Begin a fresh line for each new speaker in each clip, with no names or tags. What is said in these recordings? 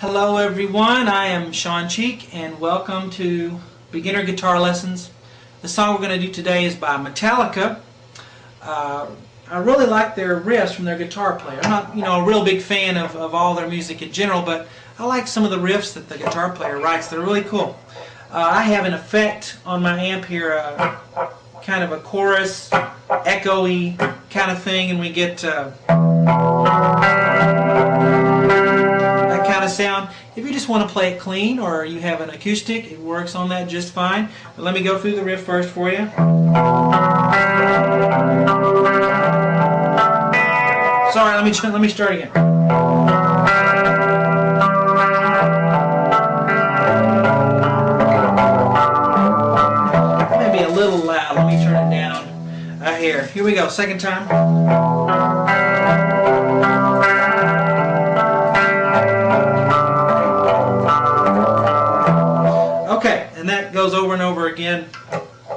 Hello everyone, I am Sean Cheek and welcome to Beginner Guitar Lessons. The song we're going to do today is by Metallica. I really like their riffs from their guitar player. I'm not a real big fan of all their music in general, but I like some of the riffs that the guitar player writes. They're really cool. I have an effect on my amp here, kind of a chorus, echoey kind of thing, and we get that kind of sound. If you just want to play it clean or you have an acoustic, it works on that just fine. But let me go through the riff first for you. Sorry, let me start again. Maybe a little loud. Let me turn it down. Here we go. Second time. Okay, and that goes over and over again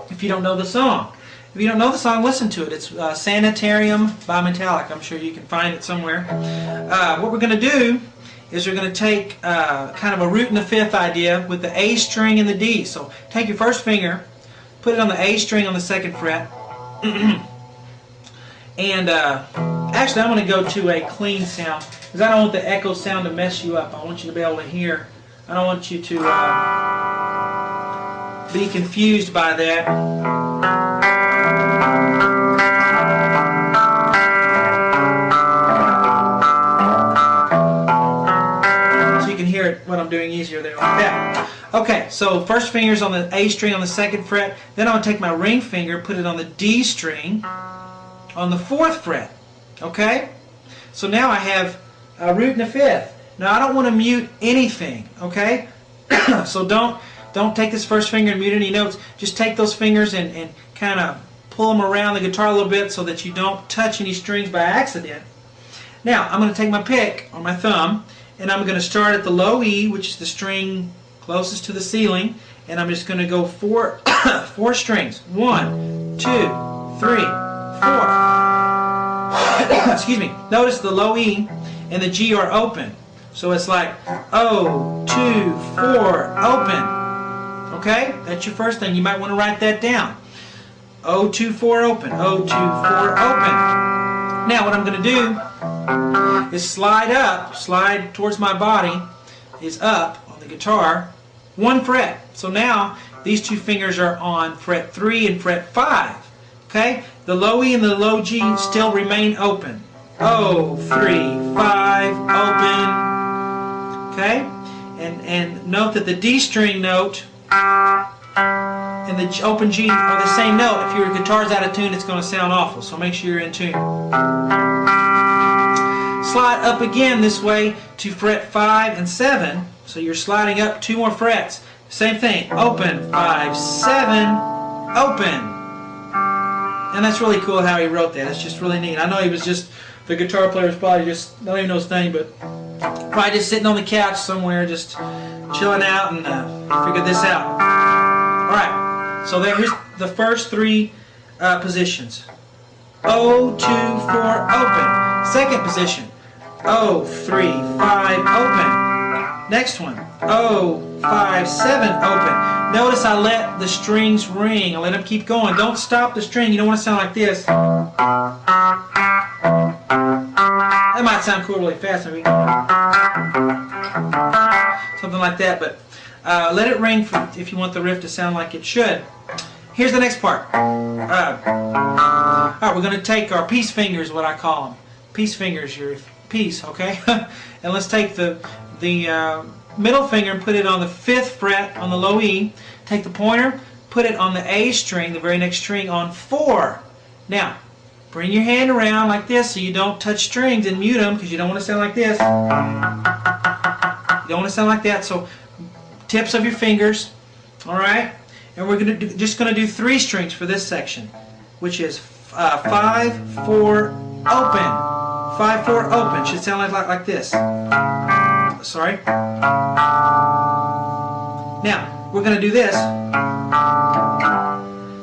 if you don't know the song. If you don't know the song, listen to it. It's Sanitarium by Metallica. I'm sure you can find it somewhere. What we're going to do is we're going to take kind of a root and a fifth idea with the A string and the D. So take your first finger, put it on the A string on the second fret, and actually I'm going to go to a clean sound because I don't want the echo sound to mess you up. I want you to be able to hear. I don't want you to be confused by that. So you can hear it when I'm doing easier there like that. Okay, so first finger's on the A string on the second fret. Then I'm going to take my ring finger, put it on the D string on the fourth fret. Okay? So now I have a root and a fifth. Now I don't want to mute anything, okay? So don't take this first finger and mute any notes. Just take those fingers and kind of pull them around the guitar a little bit so that you don't touch any strings by accident. Now I'm going to take my pick on my thumb and I'm going to start at the low E, which is the string closest to the ceiling, and I'm just going to go four strings. 1, 2, 3, 4. Excuse me. Notice the low E and the G are open. So it's like 0, 2, 4, open. Okay? That's your first thing. You might want to write that down. 0, 2, 4, open. 0, 2, 4, open. Now what I'm going to do is slide towards my body, is up on the guitar, 1 fret. So now these two fingers are on fret 3 and fret 5. Okay? The low E and the low G still remain open. 0, 3, 5, open. Okay? And note that the D string note and the open G are the same note. If your guitar's out of tune, it's going to sound awful. So make sure you're in tune. Slide up again this way to fret 5 and 7. So you're sliding up 2 more frets. Same thing. Open, 5, 7, open. And that's really cool how he wrote that. It's just really neat. I know he was just, the guitar player was probably just, I don't even know his name, but probably just sitting on the couch somewhere, just chilling out and figured this out. Alright, so here's the first 3 positions. 0, 2, 4, open. Second position. 0, 3, 5, open. Next one. 0, 5, 7, open. Notice I let the strings ring. I let them keep going. Don't stop the string. You don't want to sound like this. That might sound cool really fast, maybe. Something like that, but let it ring if you want the riff to sound like it should. Here's the next part. Alright, we're going to take our peace fingers, what I call them. Peace fingers, your peace, okay? And let's take the middle finger and put it on the 5th fret on the low E. Take the pointer, put it on the A string, the very next string, on 4. Now, bring your hand around like this so you don't touch strings and mute them because you don't want to sound like this. You don't want to sound like that. So tips of your fingers, all right? And we're just going to do 3 strings for this section, which is 5, 4, open. 5, 4, open. Should sound like this. Sorry. Now, we're going to do this. So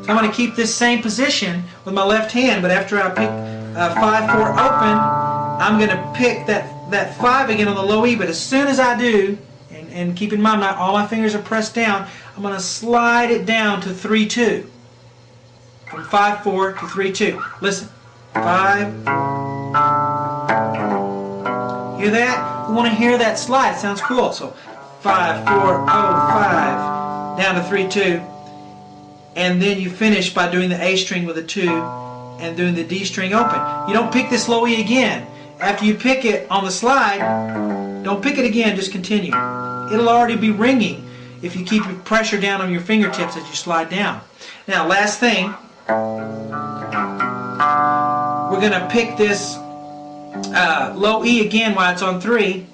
I'm going to keep this same position with my left hand, but after I pick 5, 4, open, I'm going to pick that 5 again on the low E, but as soon as I do, and keep in mind all my fingers are pressed down, I'm going to slide it down to 3-2. From 5-4 to 3-2. Listen. 5. Hear that? You want to hear that slide. It sounds cool. So 5, 4, 0, 5, down to 3-2. And then you finish by doing the A string with a 2 and doing the D string open. You don't pick this low E again. After you pick it on the slide, don't pick it again, just continue. It'll already be ringing if you keep your pressure down on your fingertips as you slide down. Now, last thing, we're going to pick this low E again while it's on 3,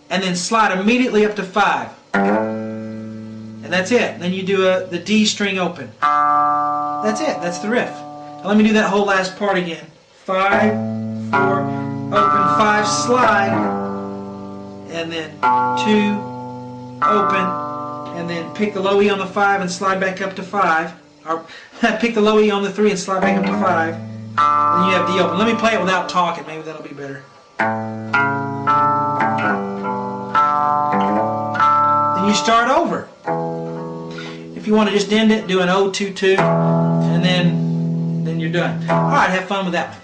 and then slide immediately up to 5. And that's it. Then you do the D string open. That's it. That's the riff. Now let me do that whole last part again. 5, 4, open, 5, slide, and then 2, open, and then pick the low E on the 5 and slide back up to 5. Or pick the low E on the 3 and slide back up to 5. Then you have D open. Let me play it without talking. Maybe that'll be better. Then you start over. If you want to just end it, do an 0-2-2, and then you're done. All right, have fun with that one.